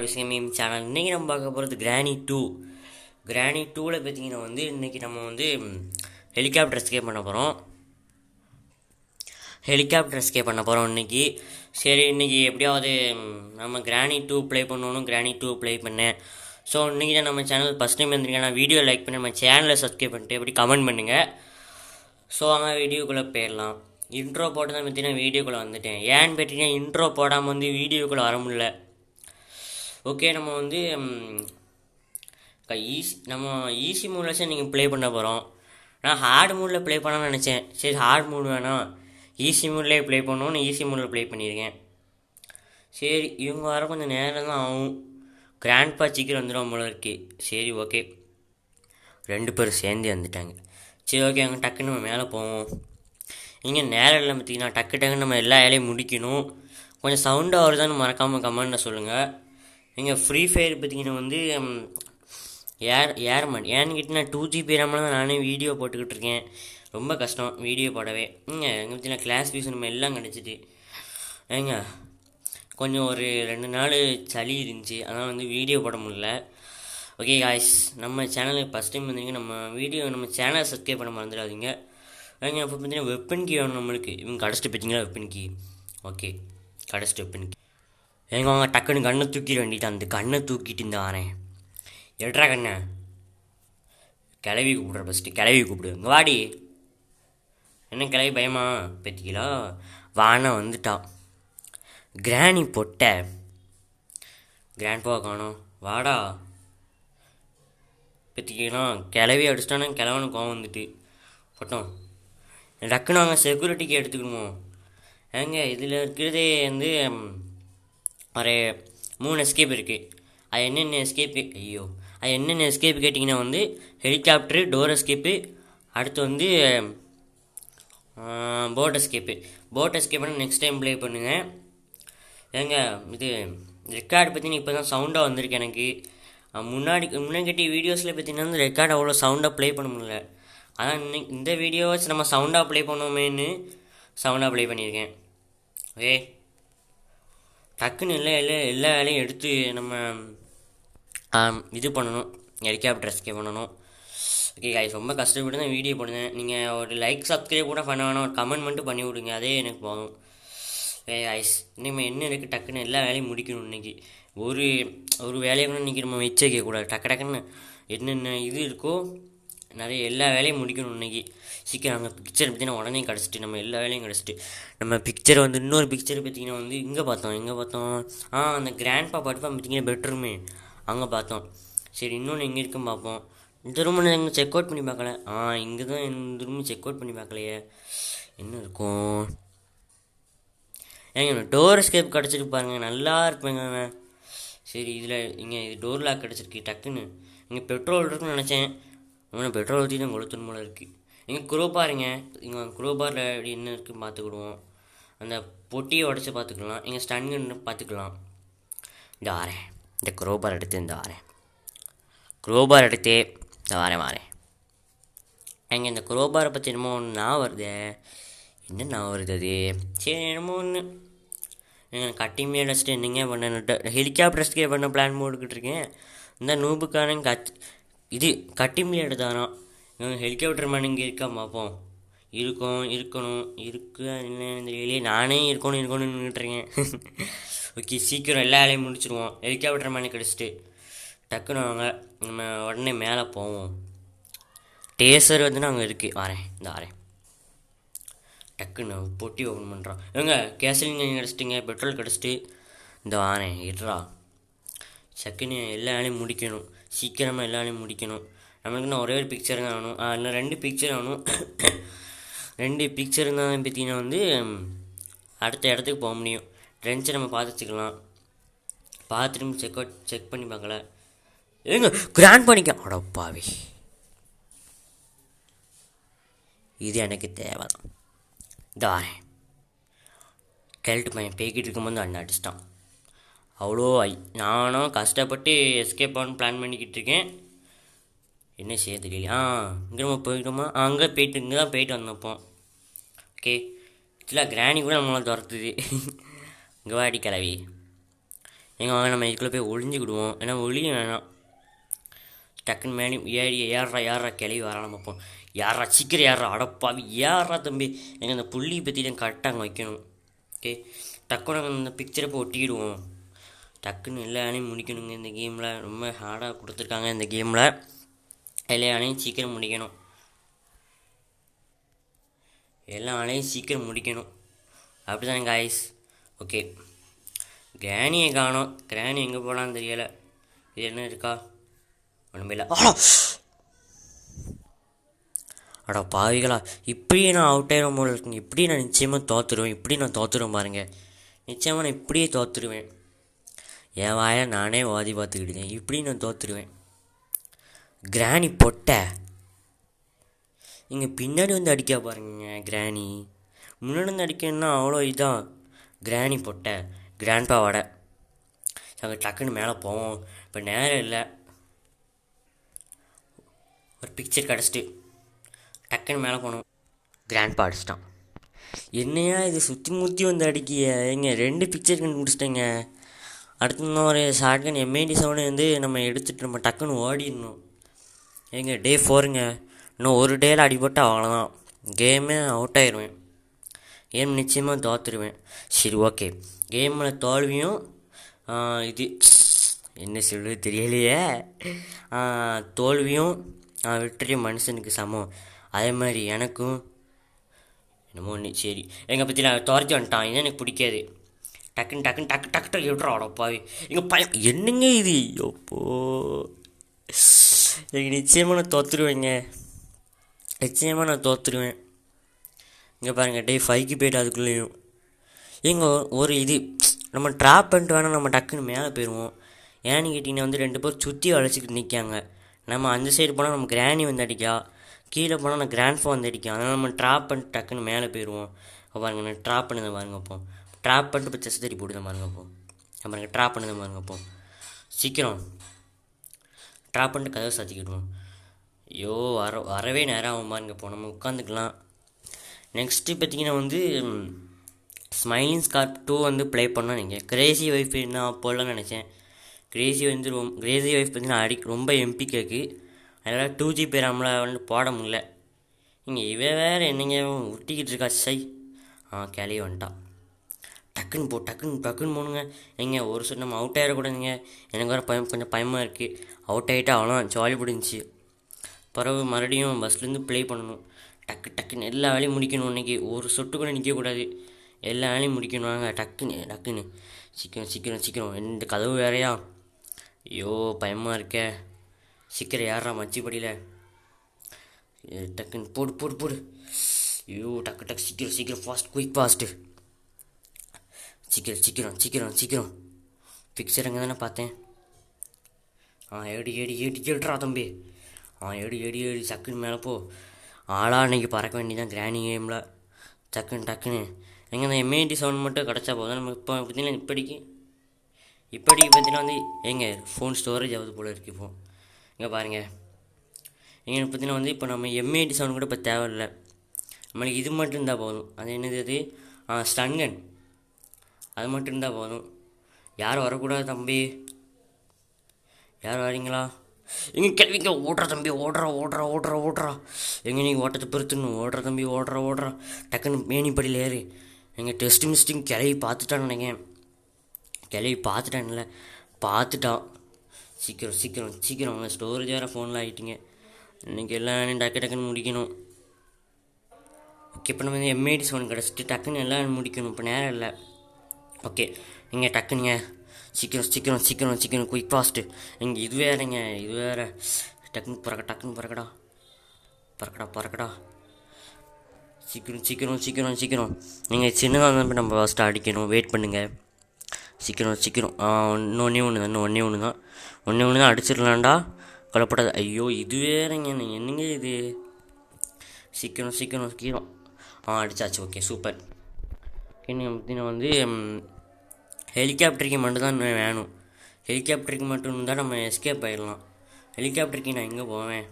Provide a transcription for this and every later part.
விஷயம் சேனல். இன்றைக்கி நம்ம பார்க்க போகிறது கிராணி டூவில் பார்த்தீங்கன்னா இன்றைக்கி நம்ம ஹெலிகாப்டர் எஸ்கேப் பண்ண போகிறோம் இன்றைக்கி. சரி, இன்றைக்கி எப்படியாவது நம்ம கிராணி டூ ப்ளே பண்ணணும். கிராணி டூ ப்ளே பண்ணேன். ஸோ இன்றைக்கி தான் நம்ம சேனல் ஃபஸ்ட் டைம் வந்திருக்கேன். நான் வீடியோ லைக் பண்ணி நம்ம சேனலை சப்ஸ்கிரைப் பண்ணிட்டு எப்படி கமெண்ட் பண்ணுங்கள். ஸோ அங்கே வீடியோக்குள்ளே போயிடலாம். இன்ட்ரோ போட்டு தான் பார்த்தீங்கன்னா வீடியோக்குள்ளே வந்துட்டேன். ஏன்னு பார்த்தீங்கன்னா இன்ட்ரோ போடாமல் வீடியோக்குள்ளே வர முடியல. ஓகே, நம்ம ஈஸி மூடில் நீங்கள் ப்ளே பண்ண போகிறோம். நான் ஹார்ட் மூடில் ப்ளே பண்ணணும்னு நினச்சேன். சரி, ஹார்ட் மூட் வேணாம், ஈஸி மூட்லேயே ப்ளே பண்ணணும்னு ஈஸி மூடில் ப்ளே பண்ணியிருக்கேன். சரி, இவங்க வர கொஞ்சம் நேரம் தான் ஆகும். கிராண்ட்பா சீக்கிரம் வந்துடும் போல இருக்கு. சரி, ஓகே, 2 பேரும் சேர்ந்து வந்துட்டாங்க. சரி, ஓகே, அங்கே டக்குன்னு நம்ம மேலே போவோம். இங்கே நேரம் இல்லை பார்த்தீங்கன்னா டக்குன்னு நம்ம எல்லா வேலையும் முடிக்கணும். கொஞ்சம் சவுண்டாக வருதான்னு மறக்காமல் கமெண்டில் சொல்லுங்கள். எங்கள் ஃப்ரீ ஃபயர் பார்த்தீங்கன்னா ஏர்மேன் ஏன்னு கேட்டிங்கன்னா 2GB ரேமில் தான் நானே வீடியோ போட்டுக்கிட்டு இருக்கேன். ரொம்ப கஷ்டம் வீடியோ போடவே. எங்கே பார்த்தீங்கன்னா கிளாஸ் ஃபீஸ் நம்ம எல்லாம் கிடச்சிட்டு கொஞ்சம் ஒரு 2 நாள் சளி இருந்துச்சு, அதனால் வீடியோ போட முடியல. ஓகே காய்ஸ், நம்ம சேனலுக்கு ஃபஸ்ட் டைம் நம்ம சேனலை சப்ஸ்கிரைப் பண்ண மறந்துடாதீங்க. இப்போ பார்த்தீங்கன்னா வெப்பன் கீ வேணும் நம்மளுக்கு. இவங்க கடைசிட்டு பார்த்தீங்களா வெப்பன் கீ. ஓகே, கடைசிட்டு வெப்பன் கீ. வாங்க டக்குன்னு கண்ணை தூக்கிட வேண்டிட்டு. அந்த கண்ணை தூக்கிட்டு இந்த வரேன். எட்ரா கண்ணை கிளவி கூப்பிட்ற. ஃபஸ்ட்டு கிளவி கூப்பிடு. இங்கே வாடி. என்ன கிளவி பயமா பற்றிங்களா? வானா வந்துட்டான். கிராணி பொட்ட கிராண்ட்பா காணோம். வாடா பற்றிக்கலாம். கிளவி அடிச்சிட்டானா கிளவனு கோவம் வந்துட்டு போட்டோம். டக்குன்னு நாங்கள் செக்யூரிட்டிக்கு எடுத்துக்கணுமோ. இதில் இருக்கிறதே ஒரு 3 எஸ்கேப் இருக்குது. அது என்னென்ன எஸ்கேப்பு? அது என்னென்ன எஸ்கேப்பு கேட்டிங்கன்னா ஹெலிகாப்டரு, டோர் எஸ்கேப்பு, அடுத்து போட் எஸ்கேப்புன்னு நெக்ஸ்ட் டைம் ப்ளே பண்ணுங்கள். இது ரெக்கார்டு பார்த்தீங்கன்னா இப்போ தான் சவுண்டாக வந்திருக்கு எனக்கு. முன்னாடி வீடியோஸில் பார்த்தீங்கன்னா ரெக்கார்டு அவ்வளோ சவுண்டாக ப்ளே பண்ண முடியல. ஆனால் இந்த வீடியோஸ் நம்ம சவுண்டாக ப்ளே பண்ணுவோமேன்னு சவுண்டாக ப்ளே பண்ணியிருக்கேன். ஓகே, டக்குன்னு எல்லா வேலையும் எடுத்து நம்ம இது பண்ணணும். ஹெலிகாப்டர் எஸ்கேப் பண்ணணும். ஓகே காய்ஸ், ரொம்ப கஷ்டப்பட்டு தான் வீடியோ போடுங்க. நீங்கள் ஒரு லைக் சப்ஸ்கிரைப் கூட பண்ண வேணாம், ஒரு கமெண்ட் மட்டும் பண்ணி விடுங்க, அதே எனக்கு போதும். ஓகே காய்ஸ், இனிமேல் என்ன இருக்குது, டக்குன்னு எல்லா வேலையும் முடிக்கணும். இன்றைக்கி ஒரு வேலையை கூட இன்றைக்கி நம்ம மிச்சம் வைக்கக்கூடாது. டக்குன்னு என்னென்ன இது இருக்கோ நிறைய எல்லா வேலையும் முடிக்கணும் இன்றைக்கி. சீக்கிரம் அங்கே பிக்சர் பார்த்தீங்கன்னா உடனே கிடச்சிட்டு நம்ம எல்லா வேலையும் கிடச்சிட்டு நம்ம பிக்சர் இன்னொரு பிக்சர் பார்த்தீங்கன்னா எங்கே பார்த்தோம் அந்த கிராண்ட்பா படுப்பா பார்த்தீங்கன்னா பெட்ரூமே அங்கே பார்த்தோம். சரி, இன்னொன்று எங்கே இருக்குன்னு பார்ப்போம். இந்த ரூம் எங்கே செக் அவுட் பண்ணி பார்க்கல. இங்கே தான் இந்த ரூம் செக் அவுட் பண்ணி பார்க்கலையே. என்ன இருக்கும்? டோர் எஸ்கேப் கிடச்சிட்டு பாருங்கள், நல்லா இருப்பேங்க. சரி, இது டோர் லாக் கிடச்சிருக்கு. டக்குன்னு இங்கே பெட்ரோல் இருக்குன்னு நினச்சேன். பெட்ரோல் ஊற்றி தான் கொளுத்தணும் போல இருக்குது. குரோபாருங்க. குரோபாரில் எப்படி என்ன இருக்குன்னு பார்த்துக்கிடுவோம். அந்த பொட்டியை உடச்சி பார்த்துக்கலாம். ஸ்டன்னு பார்த்துக்கலாம். இந்த வரேன், இந்த குரோபார் எடுத்து இந்த வரேன். இந்த குரோபாரை பற்றி என்னமோ ஒன்று நான் வருது. என்ன நான் வருது அது? சரி, என்னமோ ஒன்று கட்டிமே அடிச்சிட்டு என்னங்க பண்ண ஹெலிகாப்டர் எஸ்கேப் பண்ண பிளான் போட்டுக்கிட்டு இருக்கேன். இந்த நூபுக்கான இது கட்டிமே எடுத்தாராம். ஹெலிகாப்டர் மேன் இங்கே இருக்கா பார்ப்போம். இருக்கணும் என்னன்னு தெரியலையே. நானே இருக்கணும்னு நின்றுட்டுருக்கேன். ஓகே, சீக்கிரம் எல்லா வேலையும் முடிச்சிடுவோம். ஹெலிகாப்டர் மேனே கிடச்சிட்டு டக்குன்னு வாங்க, நம்ம உடனே மேலே போவோம். டேசர் அங்கே இருக்குது. வரேன். டக்குன்னு பொட்டி ஓப்பன் பண்ணுறோம். கேசலிங்க கிடச்சிட்டிங்க, பெட்ரோல் கிடச்சிட்டு இந்த வரேன். இட்ரா சக்குன்னு எல்லா வேலையும் முடிக்கணும். சீக்கிரமாக எல்லா வேலையும் முடிக்கணும். நம்மளுக்குன்னு ஒரே ஒரு பிக்சர் தான் வேணும். இல்லை 2 பிக்சர் வேணும். 2 பிக்சர் இருந்தால் பார்த்தீங்கன்னா அடுத்த இடத்துக்கு போக முடியும். ட்ரென்ச்சை நம்ம பார்த்துக்கலாம். பார்த்துட்டு செக் பண்ணி பார்க்கல. கிராண்ட் பண்ணிக்க அடப்பாவி. இது எனக்கு தேவை தான். இந்த வரேன். கேள்ட்டு பையன் பேக்கிட்டு இருக்கும்போது அண்ணன் அடிச்சிட்டான். அவ்வளோ நானும் கஷ்டப்பட்டு எஸ்கேப் ஆகணும்னு பிளான் பண்ணிக்கிட்டு இருக்கேன். என்ன செய்ய தெரியல. இங்கே நம்ம போயிட்டோமா? இங்கே தான் போயிட்டு வந்தப்போ. ஓகே, இதில் கிராணி கூட நம்மளால் துரத்துது. இங்கே வாடி கிளவி. எங்கள் வாங்க நம்ம இதுக்குள்ளே போய் ஒளிஞ்சிக்கிடுவோம். ஏன்னா ஒளிய வேணாம். டக்குன்னு மேனி ஏறா ஏறா கிளவி வராமல் பார்ப்போம். யாரா சீக்கிரம் யாரா அடப்பாவி ஏறா தம்பி. எங்கள் அந்த புள்ளி பற்றி தான் கரெக்டாக அங்கே வைக்கணும். ஓகே, டக்குன்னு நாங்கள் இந்த பிக்சரை போய் ஒட்டிக்கிடுவோம். டக்குன்னு எல்லா ஆணையும் முடிக்கணுங்க. இந்த கேமில் ரொம்ப ஹார்டாக கொடுத்துருக்காங்க. இந்த கேமில் எல்லா ஆணையும் சீக்கிரம் முடிக்கணும். எல்லா ஆணையும் சீக்கிரம் முடிக்கணும். அப்படி தானே காய்ஸ். ஓகே, கிராணியை காணோம். கிராணி எங்கே போனான்னு தெரியலை. இது என்ன இருக்கா? ஒன்றுமே இல்லை. அடா பாவிகளா, இப்படியே நான் அவுட் ஆகிடும் போல இருக்குங்க. இப்படி நான் நிச்சயமாக தோற்றுருவேன். இப்படி நான் தோற்றுருவேன் பாருங்க. நிச்சயமாக நான் இப்படியே தோற்றுருவேன். என் வாயை நானே வாதி பார்த்துக்கிட்டேன். இப்படி நான் தோற்றுருவேன். கிராணி பொட்டை இங்கே பின்னாடி வந்து அடிக்க பாருங்க. கிராணி முன்னாடி வந்து அடிக்கணும்னா அவ்வளோ இதான். கிராணி பொட்டை கிராண்ட்பா வடை. நாங்கள் டக்குன்னு மேலே போவோம். இப்போ நேரம் இல்லை. ஒரு பிக்சர் கிடச்சிட்டு டக்குன்னு மேலே போனோம். கிராண்ட்பா அடிச்சிட்டான். என்னையா இது சுற்றி முற்றி வந்து அடிக்கிய? எங்க 2 பிக்சர் கண்டுபிடிச்சிட்டேங்க. அடுத்து ஒரு ஷார்ட்கன் M87 வந்து நம்ம எடுத்துகிட்டு நம்ம டக்குன்னு ஓடிடணும். ஏங்க டே 4ங்க. இன்னும் ஒரு டேயில் அடிபட்டால் அவ்வளோதான். கேமே அவுட் ஆயிடுவேன். கேம் நிச்சயமாக தோற்றுருவேன். சரி ஓகே, கேமில் தோல்வியும் இது என்ன சொல்கிறது தெரியலையே. தோல்வியும் வெற்றியும் மனுஷனுக்கு சமம். அதே மாதிரி எனக்கும் என்னமோ ஒன்று. சரி, எங்கள் பற்றி நான் துரத்தி வந்துட்டான். இது எனக்கு பிடிக்காது. டக்குன்னு டக்குன்னு டக்கு டக்கு டக்கு விட்றோம். அடப்பாவி எங்கள் பையன் என்னங்க இது? எப்போ எனக்கு நிச்சயமாக நான் தோற்றுருவேங்க. நிச்சயமாக நான் தோற்றுருவேன். இங்கே பாருங்கள் டே 5க்கு போய்ட்டு அதுக்குள்ளேயும் எங்கே ஒரு இது நம்ம ட்ராப் பண்ணிட்டு வேணால் நம்ம டக்குன்னு மேலே போயிடுவோம். ஏன்னு கேட்டிங்கன்னா வந்து 2 பேர் சுற்றி அழைச்சிக்கிட்டு நிற்காங்க. நம்ம அந்த சைடு போனால் நம்ம கிராணி வந்து அடிக்கா, கீழே போனால் நான் கிராண்ட்ஃபா வந்து அடிக்கும். அதனால் நம்ம ட்ராப் பண்ணிட்டு டக்குன்னு மேலே போயிடுவோம். பாருங்க நான் ட்ராப் பண்ணதை பாருங்க. அப்போ ட்ராப் பண்ணிட்டு இப்போ செஸ் தட்டி போட்டுதான் பாருங்க. அப்போ பாருங்க ட்ராப் பண்ணதை பாருங்க. அப்போ சீக்கிரம் ட்ராப் பண்ணிட்டு கதவை சாத்திக்கிடுவோம். ஐயோ வரவே நேரம் ஆகும் பாருங்க. இப்போ நம்ம உட்காந்துக்கலாம். நெக்ஸ்ட்டு பார்த்திங்கன்னா வந்து ஸ்மைலிங் ஸ்கார்ப் 2 வந்து ப்ளே பண்ணால் நீங்கள் கிரேசி ஒய்ஃப் நான் அப்போல்லாம் நினச்சேன். கிரேசி ஒய்ஃப் பார்த்தீங்கன்னா ரொம்ப எம்பி கேக்கு. அதனால் 2GB ரேமில் வந்து போட முடியல. இங்கே வேறு என்னங்க ஒட்டிக்கிட்டு இருக்கா? சை கேள்வி வந்துட்டான். டக்குன்னு போகணுங்க. எங்க ஒரு சொல் நம்ம அவுட் ஆகிடக்கூடாதுங்க. எனக்கு வேறு கொஞ்சம் பயமாக இருக்குது. அவுட் ஆகிட்டா அவ்வளோ ஜாலி பிடிச்சி பிறகு மறுபடியும் பஸ்லேருந்து ப்ளே பண்ணணும். டக்குன்னு எல்லா வேலையும் முடிக்கணும். இன்றைக்கி ஒரு சொட்டு கூட நிற்கக்கூடாது. எல்லா வேலையும் முடிக்கணும். வாங்க டக்குன்னு சீக்கிரம். இந்த கதவு வேறையா? ஐயோ பயமாக இருக்க. சீக்கிரம் யாரா மச்சிப்படியில் டக்குன்னு போடு. ஐயோ டக்கு சீக்கிரம் ஃபாஸ்ட்டு. சீக்கிரம் பிக்சர் அங்கே தானே பார்த்தேன். ஏடுறா தம்பி. ஏடி டக்குன்னு மேலே போ. ஆளாக இன்றைக்கி பறக்க வேண்டியதான் கிராணி கேமில். டக்குன்னு எங்கே அந்த M87 மட்டும் கிடச்சா போதும். நம்ம இப்போ பார்த்தீங்கன்னா இப்படி பார்த்தீங்கன்னா வந்து எங்க ஃபோன் ஸ்டோரேஜ் ஆகுது போல் இருக்குது. இப்போ இங்கே பாருங்கள். எங்கே பார்த்தீங்கன்னா வந்து இப்போ நம்ம M87 கூட இப்போ தேவையில்லை. நம்மளுக்கு இது மட்டும் இருந்தால் போதும். அது என்னது அது? ஸ்டன்கன். அது மட்டும் இருந்தால் போதும். யாரும் வரக்கூடாது தம்பி. யார் வரீங்களா? எங்கே கிளவிங்க ஓடுற தம்பி. ஓடுறா. எங்கே நீங்கள் ஓட்டத்தை பொறுத்துணும். ஓடுற தம்பி ஓடுறா. டக்குன்னு மேனிப்படியில் ஏறு. எங்கள் டெஸ்ட் மிஸ்டிங் கிளவி பார்த்துட்டான்னு நினைக்கிறேன். கிளவி பார்த்துட்டான். சீக்கிரம் ஸ்டோரேஜ் வேறு ஃபோனில் ஆகிட்டிங்க. இன்றைக்கி எல்லாம் டக்குன்னு முடிக்கணும். ஓகே, இப்போ நம்ம M87 கிடச்சிட்டு டக்குன்னு எல்லாம் முடிக்கணும். இப்போ நேரம் இல்லை. ஓகே, இங்கே டக்குனுங்க சீக்கிரம் குயிக் ஃபாஸ்ட்டு. இங்கே இது வேறு டக்குன்னு பறக்கடா. சீக்கிரம். நீங்கள் சின்னதாக இருந்தால் நம்ம ஃபஸ்ட்டு அடிக்கணும். வெயிட் பண்ணுங்கள். சீக்கிரம். ஒன்றே ஒன்று தான் அடிச்சிடலாண்டா. கொல்லப்படாது. ஐயோ இது வேறங்க. என்னங்க இது? சீக்கிரம். அடிச்சாச்சு. Okay super. பார்த்தீங்கன்னா வந்து ஹெலிகாப்டருக்கு மட்டும்தான் வேணும். ஹெலிகாப்டருக்கு மட்டும் இருந்தால் நம்ம எஸ்கேப் ஆகிடலாம். ஹெலிகாப்டருக்கு நான் எங்கே போவேன்?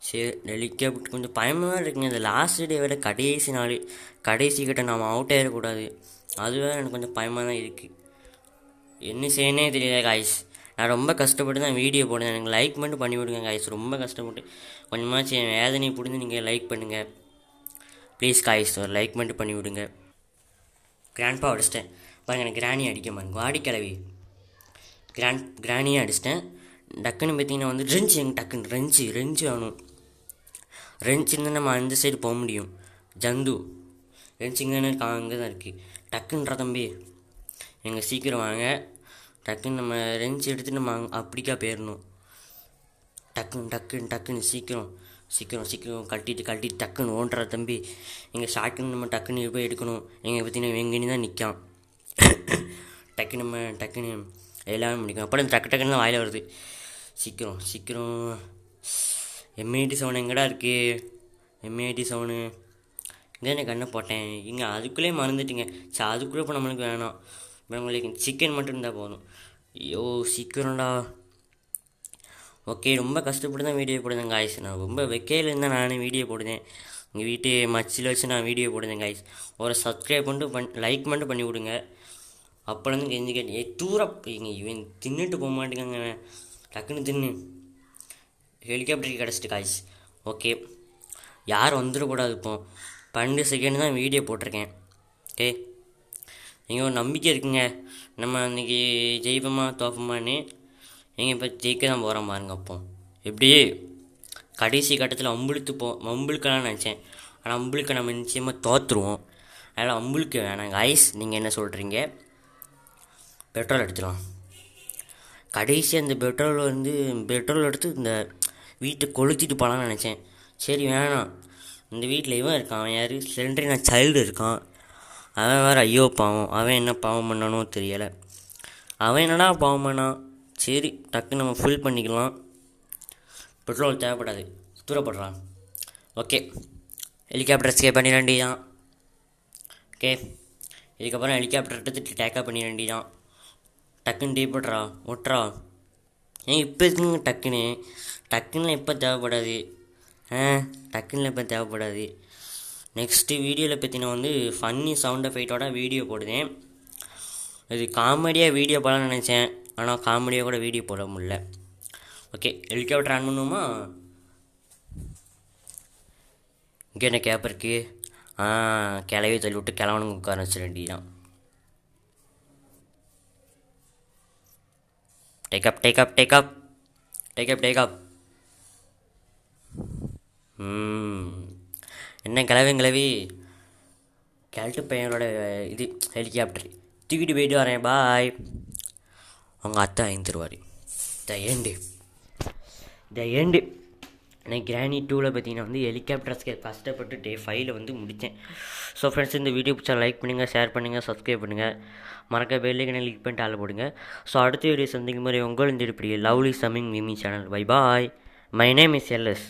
சரி, ஹெலிகாப்டர் கொஞ்சம் பயமாக இருக்குங்க. இந்த லாஸ்ட் டே விட கடைசி கிட்ட நாம் அவுட் ஆகிடக்கூடாது. அது வேறு எனக்கு கொஞ்சம் பயமாக தான் இருக்குது. என்ன செய்யனே தெரியல காய்ஸ். நான் ரொம்ப கஷ்டப்பட்டு தான் வீடியோ போடுறேன். எனக்கு லைக் மட்டும் பண்ணி விடுங்க காய்ஸ். ரொம்ப கஷ்டப்பட்டு கொஞ்சமாச்சு என் வேதனையை புரிஞ்சு நீங்கள் லைக் பண்ணுங்கள் ப்ளீஸ் காய்ஸ். ஒரு லைக் மட்டும் பண்ணி விடுங்க. கிராண்ட்பா அடிச்சிட்டேன் பாருங்க. எனக்கு கிராணி அடிக்க மாட்டேங்க வாடி கிளவி. கிராணியே அடிச்சிட்டேன். டக்குன்னு பார்த்தீங்கன்னா வந்து ரெஞ்சு எங்கள் டக்குன்னு ரெஞ்சு வேணும். ரெஞ்சு இருந்தால் நம்ம அந்த சைடு போக முடியும். ஜந்து ரெஞ்சு இங்கே அங்கே தான் இருக்குது. டக்குன்றா தம்பி எங்கள் சீக்கிரம் வாங்க. டக்குன்னு நம்ம ரெஞ்சு எடுத்து நம்ம அப்படிக்கா போயிடணும். டக்குன்னு சீக்கிரம் கழட்டிட்டு டக்குன்னு ஓட்டுற தம்பி. எங்கள் ஷாட்டுன்னு நம்ம டக்குன்னு போய் எடுக்கணும். எங்கள் பார்த்தீங்கன்னா எங்கேன்னு தான் நிற்கான். டக்குன்னு எல்லாமே முடிக்கும். அப்புறம் டக்குன்னு தான் வாயில் வருது. சீக்கிரம் எம்ஐடி சவுன் எங்கடா இருக்குது? எம்ஐடி சவுனு இங்கே எனக்கு கண்ணை போட்டேன். இங்கே அதுக்குள்ளே மறந்துட்டுங்க. சரி அதுக்குள்ளே இப்போ நம்மளுக்கு வேணாம். இப்போ நம்மளுக்கு சிக்கன் மட்டும் இருந்தால் போதும். ஐயோ சீக்கிரம்டா. ஓகே ரொம்ப கஷ்டப்பட்டு தான் வீடியோ போடுதேன் காய்ஸ். நான் ரொம்ப வெக்கையில் இருந்தால் நானே வீடியோ போடுதேன். எங்கள் வீட்டு மச்சில் வச்சு நான் வீடியோ போடுதேன் காய்ஸ். ஒரு சப்ஸ்கிரைப் பண்ணிட்டு லைக் மட்டும் பண்ணி விடுங்க. அப்போலேருந்து கெஞ்சி கேட்டு தூரம் இவன் தின்னுட்டு போக மாட்டேங்க. டக்குன்னு தின்னு ஹெலிகாப்டருக்கு கிடச்சிட்டு காய்ஸ். ஓகே யாரும் வந்துடக்கூடாது. இப்போ 12 செகண்ட் தான் வீடியோ போட்டிருக்கேன். ஓகே நீங்கள் ஒரு நம்பிக்கை இருக்குங்க. நம்ம அன்றைக்கி ஜெயிப்போமா தோப்போமான்னு. நீங்கள் இப்போ ஜெயிக்க தான் போகிறோம் பாருங்க. அப்போ எப்படி கடைசி கட்டத்தில் அம்புழுக்கெல்லாம் நினச்சேன். ஆனால் அம்புழுக்க நம்ம நிச்சயமாக தோற்றுருவோம். அதனால் அம்புழுக்க வேணாம் காய்ஸ். நீங்கள் என்ன சொல்கிறீங்க? பெட்ரோல் எடுத்துக்கலாம். கடைசி அந்த பெட்ரோல் எடுத்து இந்த வீட்டை கொளுத்திட்டு போகலான்னு நினச்சேன். சரி வேணாம். இந்த வீட்டில் இவன் இருக்கான். அவன் யார்? சிலிண்டரினா சைல்டு இருக்கான். அவன் வேறு ஐயோ பாவம். அவன் என்ன பாவம் பண்ணானோ தெரியலை. அவன் என்னடா பாவம் பண்ணான். சரி டக்குன்னு நம்ம ஃபுல் பண்ணிக்கலாம். பெட்ரோல் தேவைப்படாது. தூரப்படுறான். ஓகே ஹெலிகாப்டர் எஸ்கேப் பண்ணி வேண்டியதான். ஓகே இதுக்கப்புறம் ஹெலிகாப்டர் எடுத்துட்டு டேக்கப் பண்ணி வேண்டியதான். டக்குன்னு டீப்பட்றா ஒட்டுறா. ஏன் இப்போ இருக்குங்க டக்குன்னு இப்போ தேவைப்படாது. டக்குன்னு இப்போ தேவைப்படாது. நெக்ஸ்ட்டு வீடியோவில் பற்றி நான் வந்து ஃபன்னி சவுண்ட் எஃபெக்டோட வீடியோ போடுதேன். இது காமெடியாக வீடியோ போடலான்னு நினச்சேன். ஆனால் காமெடியாக கூட வீடியோ போட முடியல. ஓகே ஹெலிகாப்டர் ஆன் பண்ணுவோமா? இங்கே என்ன கேப் இருக்குது? கிளவி தள்ளி விட்டு கிளவனுங்க உட்கார வச்சிட வேண்டியதான். Take up. என்ன கிளவி கிழட்டு பையனோட இது ஹெலிகாப்டர் தூக்கிட்டு போயிட்டு வரேன். பாய். அவங்க அத்தை ஐந்துருவார். த ஏண்டு எனக்கு கிராணி 2ல் பார்த்தீங்கன்னா வந்து ஹெலிகாப்டர்ஸ்க்கு கஷ்டப்பட்டு டே 5ல் வந்து முடித்தேன். ஸோ ஃப்ரெண்ட்ஸ் இந்த வீடியோ பிடிச்சா லைக் பண்ணுங்கள், ஷேர் பண்ணுங்கள், சப்ஸ்கிரைப் பண்ணுங்கள், மறக்க பெல்லைக்கனை கிளிக் பண்ணிட்டு ஆள் போடுங்க. ஸோ அடுத்த வீடியோ சந்திக்கும் மாதிரி உங்கள் இந்த இப்படி லவ்லி சமிங் மிமி channel. Bye bye. My name is LS.